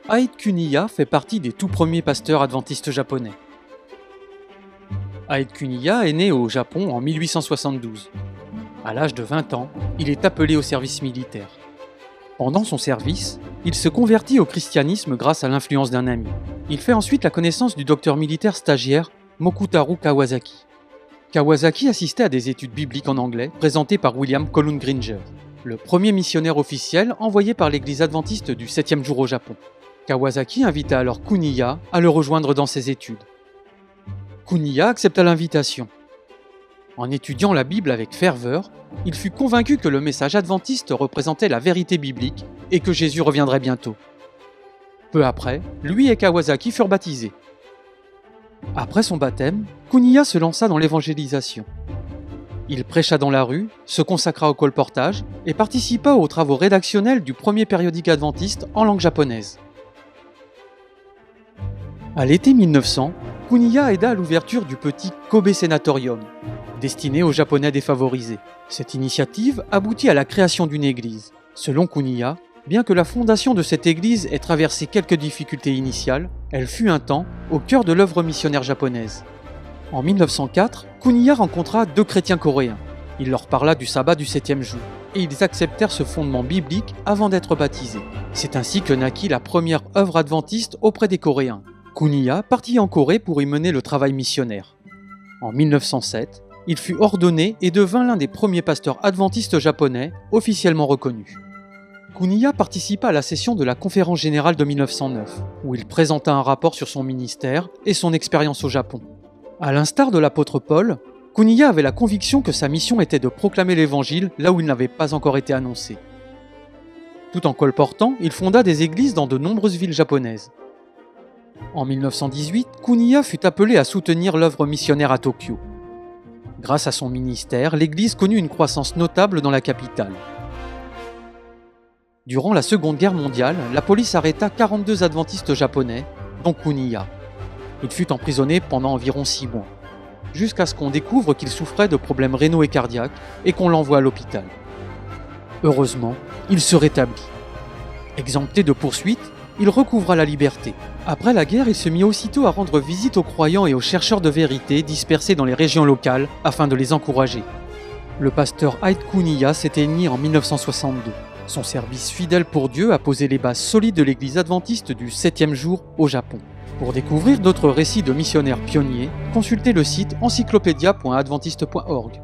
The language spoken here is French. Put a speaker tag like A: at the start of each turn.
A: Aide Kuniya fait partie des tout premiers pasteurs adventistes japonais. Aide Kuniya est né au Japon en 1872. À l'âge de 20 ans, il est appelé au service militaire. Pendant son service, il se convertit au christianisme grâce à l'influence d'un ami. Il fait ensuite la connaissance du docteur militaire stagiaire Mokutaru Kawasaki. Kawasaki assistait à des études bibliques en anglais présentées par William Colun Gringer, le premier missionnaire officiel envoyé par l'église adventiste du 7e jour au Japon. Kawasaki invita alors Kuniya à le rejoindre dans ses études. Kuniya accepta l'invitation. En étudiant la Bible avec ferveur, il fut convaincu que le message adventiste représentait la vérité biblique et que Jésus reviendrait bientôt. Peu après, lui et Kawasaki furent baptisés. Après son baptême, Kuniya se lança dans l'évangélisation. Il prêcha dans la rue, se consacra au colportage et participa aux travaux rédactionnels du premier périodique adventiste en langue japonaise. À l'été 1900, Kuniya aida à l'ouverture du petit Kobe Senatorium, destiné aux Japonais défavorisés. Cette initiative aboutit à la création d'une église. Selon Kuniya, bien que la fondation de cette église ait traversé quelques difficultés initiales, elle fut un temps au cœur de l'œuvre missionnaire japonaise. En 1904, Kuniya rencontra 2 chrétiens coréens. Il leur parla du sabbat du 7e jour, et ils acceptèrent ce fondement biblique avant d'être baptisés. C'est ainsi que naquit la première œuvre adventiste auprès des Coréens. Kuniya partit en Corée pour y mener le travail missionnaire. En 1907, il fut ordonné et devint l'un des premiers pasteurs adventistes japonais officiellement reconnus. Kuniya participa à la session de la Conférence générale de 1909, où il présenta un rapport sur son ministère et son expérience au Japon. À l'instar de l'apôtre Paul, Kuniya avait la conviction que sa mission était de proclamer l'évangile là où il n'avait pas encore été annoncé. Tout en colportant, il fonda des églises dans de nombreuses villes japonaises. En 1918, Kuniya fut appelé à soutenir l'œuvre missionnaire à Tokyo. Grâce à son ministère, l'église connut une croissance notable dans la capitale. Durant la Seconde Guerre mondiale, la police arrêta 42 adventistes japonais, dont Kuniya. Il fut emprisonné pendant environ 6 mois, jusqu'à ce qu'on découvre qu'il souffrait de problèmes rénaux et cardiaques et qu'on l'envoie à l'hôpital. Heureusement, il se rétablit. Exempté de poursuites, il recouvra la liberté. Après la guerre, il se mit aussitôt à rendre visite aux croyants et aux chercheurs de vérité dispersés dans les régions locales afin de les encourager. Le pasteur Aide Kuniya s'éteignit en 1962. Son service fidèle pour Dieu a posé les bases solides de l'église adventiste du 7e jour au Japon. Pour découvrir d'autres récits de missionnaires pionniers, consultez le site encyclopédia.adventiste.org.